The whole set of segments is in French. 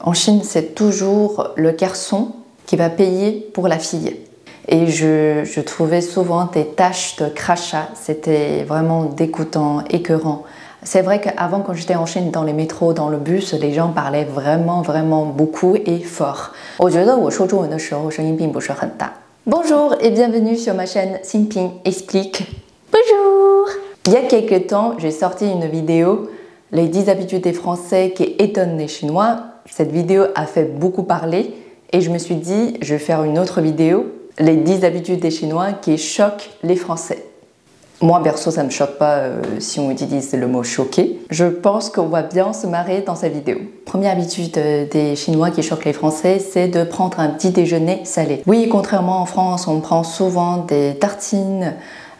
En Chine, c'est toujours le garçon qui va payer pour la fille. Et je trouvais souvent des taches de crachat, c'était vraiment dégoûtant, écœurant. C'est vrai qu'avant, quand j'étais en Chine, dans les métros, dans le bus, les gens parlaient vraiment beaucoup et fort. Bonjour et bienvenue sur ma chaîne Xinping Explique. Bonjour! Il y a quelques temps, j'ai sorti une vidéo, les 10 habitudes des Français qui étonnent les Chinois. Cette vidéo a fait beaucoup parler et je me suis dit, je vais faire une autre vidéo, les 10 habitudes des Chinois qui choquent les Français. Moi, perso, ça ne me choque pas si on utilise le mot choquer. Je pense qu'on va bien se marrer dans cette vidéo. Première habitude des Chinois qui choquent les Français, c'est de prendre un petit déjeuner salé. Oui, contrairement en France, on prend souvent des tartines,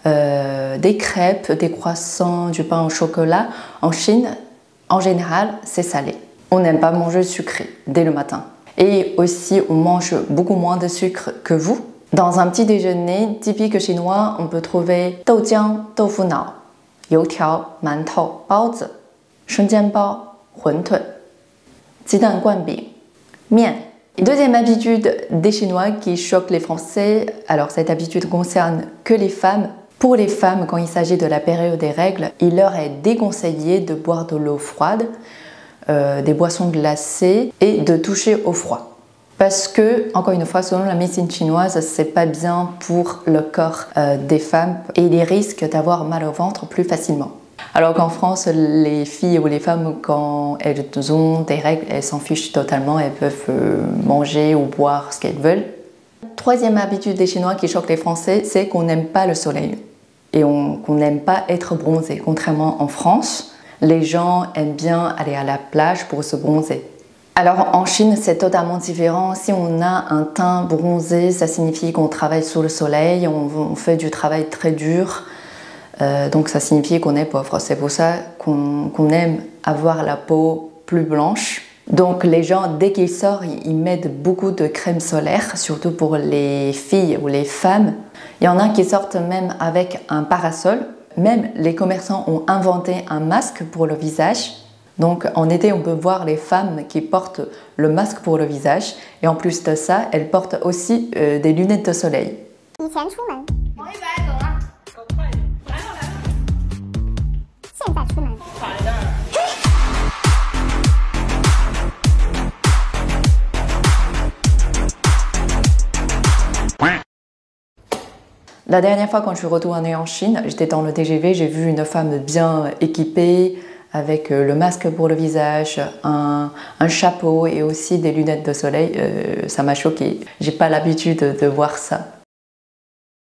des crêpes, des croissants, du pain au chocolat. En Chine, en général, c'est salé. On n'aime pas manger sucré dès le matin. Et aussi, on mange beaucoup moins de sucre que vous. Dans un petit déjeuner typique chinois, on peut trouver doujiang, doufu nao, youtiao, mantou, baozi, shengjianbao, huntun, jidan guanbing, mian. Deuxième habitude des Chinois qui choque les Français, alors cette habitude concerne que les femmes. Pour les femmes, quand il s'agit de la période des règles, il leur est déconseillé de boire de l'eau froide, des boissons glacées et de toucher au froid. Parce que, encore une fois, selon la médecine chinoise, c'est pas bien pour le corps des femmes et ils risquent d'avoir mal au ventre plus facilement. Alors qu'en France, les filles ou les femmes, quand elles ont des règles, elles s'en fichent totalement, elles peuvent manger ou boire ce qu'elles veulent. Troisième habitude des Chinois qui choque les Français, c'est qu'on n'aime pas le soleil et qu'on n'aime pas être bronzé. Contrairement en France, les gens aiment bien aller à la plage pour se bronzer. Alors en Chine, c'est totalement différent. Si on a un teint bronzé, ça signifie qu'on travaille sous le soleil, on fait du travail très dur, donc ça signifie qu'on est pauvre. C'est pour ça qu'on aime avoir la peau plus blanche. Donc les gens, dès qu'ils sortent, ils mettent beaucoup de crème solaire, surtout pour les filles ou les femmes. Il y en a qui sortent même avec un parasol. Même les commerçants ont inventé un masque pour le visage. Donc en été, on peut voir les femmes qui portent le masque pour le visage. Et en plus de ça, elles portent aussi des lunettes de soleil. La dernière fois quand je suis retournée en Chine, j'étais dans le TGV, j'ai vu une femme bien équipée, avec le masque pour le visage, un chapeau et aussi des lunettes de soleil. Ça m'a choquée. J'ai pas l'habitude de voir ça.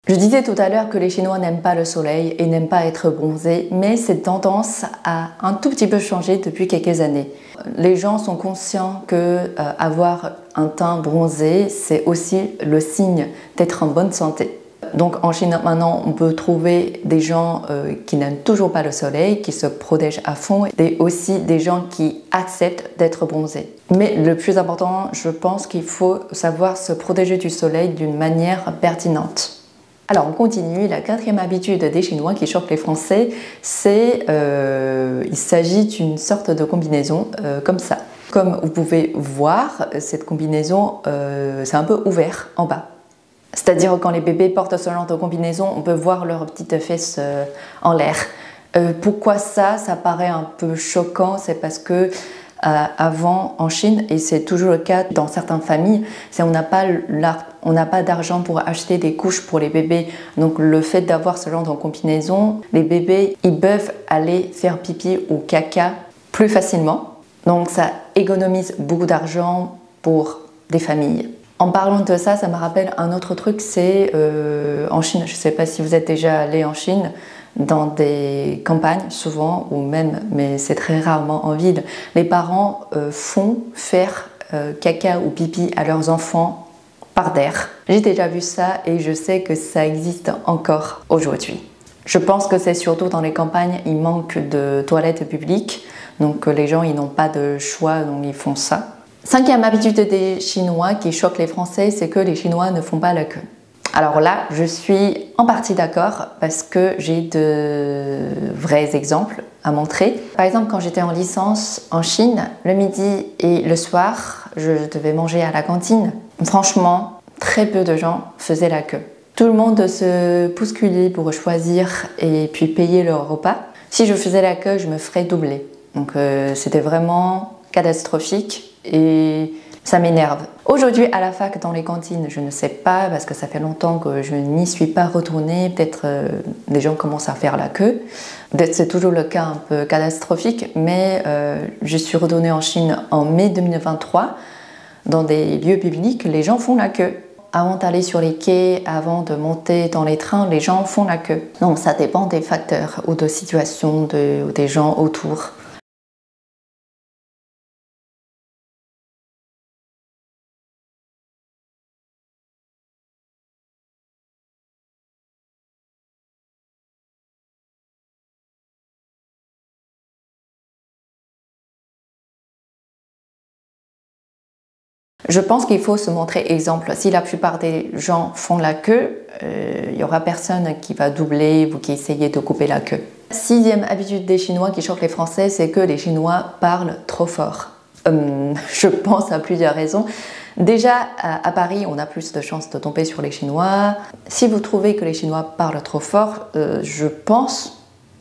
Je disais tout à l'heure que les Chinois n'aiment pas le soleil et n'aiment pas être bronzés, mais cette tendance a un tout petit peu changé depuis quelques années. Les gens sont conscients que avoir un teint bronzé, c'est aussi le signe d'être en bonne santé. Donc en Chine maintenant, on peut trouver des gens qui n'aiment toujours pas le soleil, qui se protègent à fond, et aussi des gens qui acceptent d'être bronzés. Mais le plus important, je pense qu'il faut savoir se protéger du soleil d'une manière pertinente. Alors on continue, la quatrième habitude des Chinois qui choque les Français, c'est il s'agit d'une sorte de combinaison comme ça. Comme vous pouvez voir, cette combinaison, c'est un peu ouvert en bas. C'est-à-dire quand les bébés portent ce genre de combinaison, on peut voir leurs petites fesses en l'air. Pourquoi ça paraît un peu choquant? C'est parce que avant en Chine, et c'est toujours le cas dans certaines familles, on n'a pas d'argent pour acheter des couches pour les bébés. Donc le fait d'avoir ce genre de combinaison, les bébés ils peuvent aller faire pipi ou caca plus facilement. Donc ça économise beaucoup d'argent pour des familles. En parlant de ça, ça me rappelle un autre truc, c'est en Chine, je ne sais pas si vous êtes déjà allé en Chine, dans des campagnes souvent, ou même, mais c'est très rarement en ville, les parents font faire caca ou pipi à leurs enfants par terre. J'ai déjà vu ça et je sais que ça existe encore aujourd'hui. Je pense que c'est surtout dans les campagnes, il manque de toilettes publiques, donc les gens ils n'ont pas de choix, donc ils font ça. Cinquième habitude des Chinois qui choque les Français, c'est que les Chinois ne font pas la queue. Alors là, je suis en partie d'accord parce que j'ai de vrais exemples à montrer. Par exemple, quand j'étais en licence en Chine, le midi et le soir, je devais manger à la cantine. Franchement, très peu de gens faisaient la queue. Tout le monde se bousculait pour choisir et puis payer leur repas. Si je faisais la queue, je me ferais doubler. Donc c'était vraiment catastrophique et ça m'énerve. Aujourd'hui, à la fac, dans les cantines, je ne sais pas parce que ça fait longtemps que je n'y suis pas retournée. Peut-être des gens commencent à faire la queue. C'est toujours le cas un peu catastrophique, mais je suis retournée en Chine en mai 2023. Dans des lieux publics, les gens font la queue. Avant d'aller sur les quais, avant de monter dans les trains, les gens font la queue. Donc ça dépend des facteurs ou de situations des gens autour. Je pense qu'il faut se montrer exemple. Si la plupart des gens font la queue, il n'y aura personne qui va doubler ou qui essayer de couper la queue. Sixième habitude des Chinois qui choque les Français, c'est que les Chinois parlent trop fort. Je pense à plusieurs raisons. Déjà, à Paris, on a plus de chances de tomber sur les Chinois. Si vous trouvez que les Chinois parlent trop fort, je pense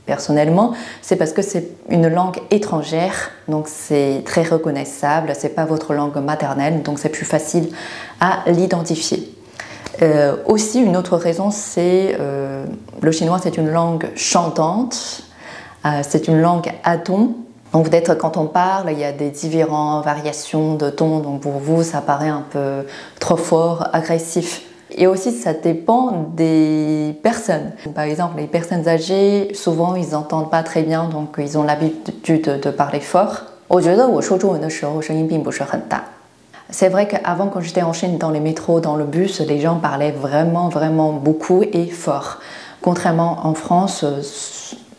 personnellement, c'est parce que c'est une langue étrangère, donc c'est très reconnaissable, c'est pas votre langue maternelle, donc c'est plus facile à l'identifier. Aussi, une autre raison, c'est le chinois, c'est une langue chantante, c'est une langue à ton. Donc peut-être quand on parle, il y a des différentes variations de ton, donc pour vous, ça paraît un peu trop fort, agressif. Et aussi, ça dépend des personnes. Par exemple, les personnes âgées, souvent, ils n'entendent pas très bien, donc ils ont l'habitude de parler fort. C'est vrai qu'avant, quand j'étais en Chine, dans les métros, dans le bus, les gens parlaient vraiment beaucoup et fort. Contrairement en France,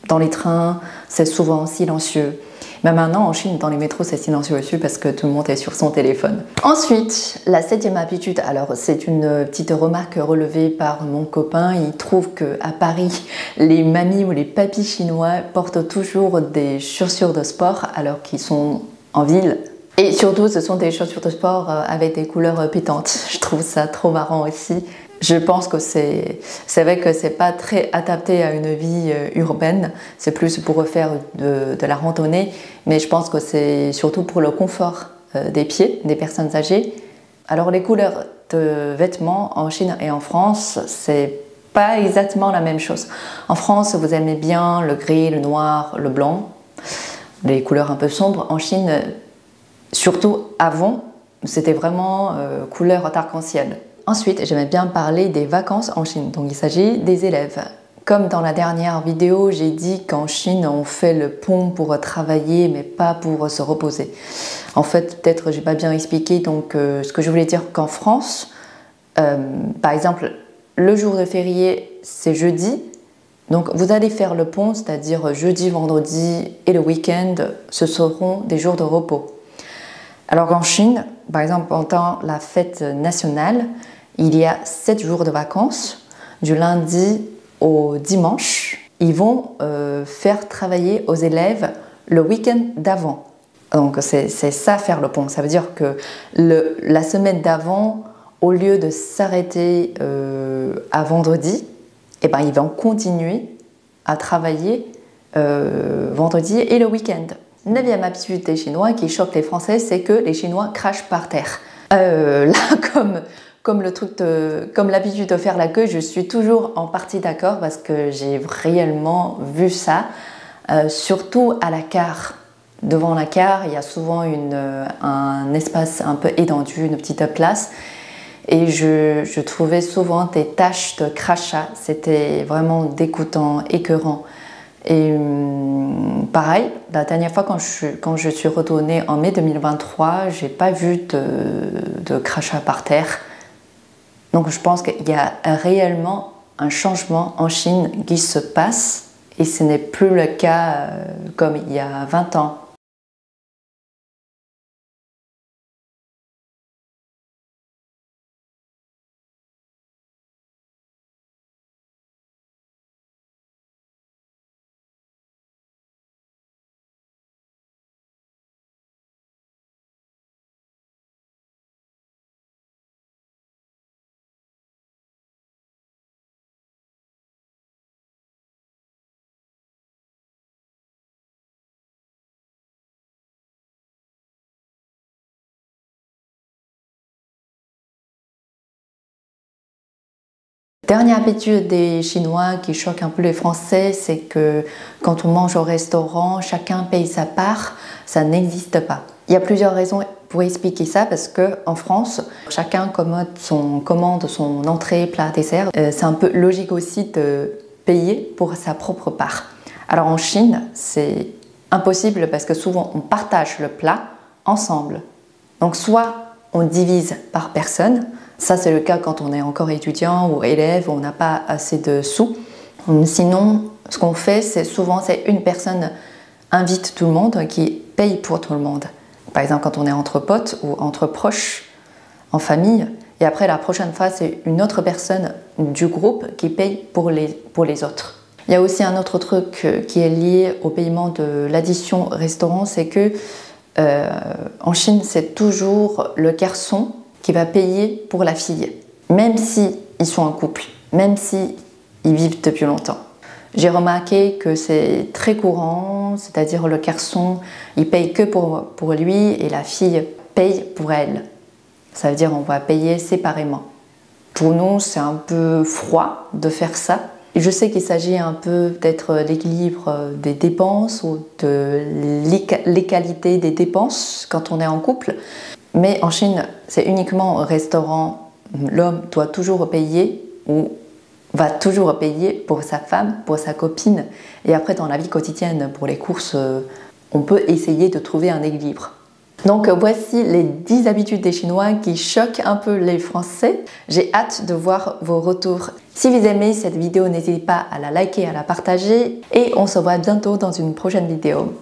dans les trains, c'est souvent silencieux. Mais maintenant, en Chine, dans les métros, c'est silencieux aussi parce que tout le monde est sur son téléphone. Ensuite, la septième habitude, alors c'est une petite remarque relevée par mon copain. Il trouve qu'à Paris, les mamies ou les papis chinois portent toujours des chaussures de sport alors qu'ils sont en ville. Et surtout, ce sont des chaussures de sport avec des couleurs pétantes. Je trouve ça trop marrant aussi. Je pense que c'est vrai que c'est pas très adapté à une vie urbaine, c'est plus pour faire de la randonnée, mais je pense que c'est surtout pour le confort des pieds des personnes âgées. Alors les couleurs de vêtements en Chine et en France, c'est pas exactement la même chose. En France, vous aimez bien le gris, le noir, le blanc, les couleurs un peu sombres. En Chine, surtout avant, c'était vraiment couleur d'arc-en-ciel. Ensuite, j'aimais bien parler des vacances en Chine, donc il s'agit des élèves. Comme dans la dernière vidéo, j'ai dit qu'en Chine, on fait le pont pour travailler, mais pas pour se reposer. En fait, peut-être j'ai pas bien expliqué, donc ce que je voulais dire qu'en France, par exemple, le jour de férié, c'est jeudi, donc vous allez faire le pont, c'est-à-dire jeudi, vendredi et le week-end, ce seront des jours de repos. Alors qu'en Chine, par exemple, pendant la fête nationale, il y a 7 jours de vacances, du lundi au dimanche. Ils vont faire travailler aux élèves le week-end d'avant. Donc c'est ça faire le pont. Ça veut dire que la semaine d'avant, au lieu de s'arrêter à vendredi, eh ben, ils vont continuer à travailler vendredi et le week-end. Neuvième habitude des Chinois qui choque les Français, c'est que les Chinois crachent par terre. Là, comme l'habitude de faire la queue, je suis toujours en partie d'accord parce que j'ai réellement vu ça, surtout à la gare. Devant la gare, il y a souvent un espace un peu étendu, une petite place. Et je trouvais souvent des taches de crachat. C'était vraiment dégoûtant, écœurant. Et pareil, la dernière fois quand je suis retournée en mai 2023, j'ai pas vu de crachat par terre. Donc je pense qu'il y a réellement un changement en Chine qui se passe et ce n'est plus le cas comme il y a 20 ans. Dernière habitude des Chinois qui choque un peu les Français, c'est que quand on mange au restaurant, chacun paye sa part. Ça n'existe pas. Il y a plusieurs raisons pour expliquer ça, parce qu'en France, chacun commande son entrée, plat, dessert. C'est un peu logique aussi de payer pour sa propre part. Alors en Chine, c'est impossible parce que souvent on partage le plat ensemble. Donc soit on divise par personne, ça c'est le cas quand on est encore étudiant ou élève, on n'a pas assez de sous. Sinon, ce qu'on fait, c'est une personne invite tout le monde qui paye pour tout le monde. Par exemple, quand on est entre potes ou entre proches, en famille, et après la prochaine fois, c'est une autre personne du groupe qui paye pour les autres. Il y a aussi un autre truc qui est lié au paiement de l'addition restaurant, c'est que en Chine, c'est toujours le garçon qui va payer pour la fille, même si ils sont en couple, même si ils vivent depuis longtemps. J'ai remarqué que c'est très courant, c'est-à-dire le garçon, il paye que pour lui et la fille paye pour elle. Ça veut dire on va payer séparément. Pour nous, c'est un peu froid de faire ça. Et je sais qu'il s'agit un peu peut-être l'équilibre des dépenses ou de l'égalité des dépenses quand on est en couple. Mais en Chine, c'est uniquement au restaurant. L'homme doit toujours payer ou va toujours payer pour sa femme, pour sa copine. Et après, dans la vie quotidienne, pour les courses, on peut essayer de trouver un équilibre. Donc voici les 10 habitudes des Chinois qui choquent un peu les Français. J'ai hâte de voir vos retours. Si vous aimez cette vidéo, n'hésitez pas à la liker, à la partager. Et on se voit bientôt dans une prochaine vidéo.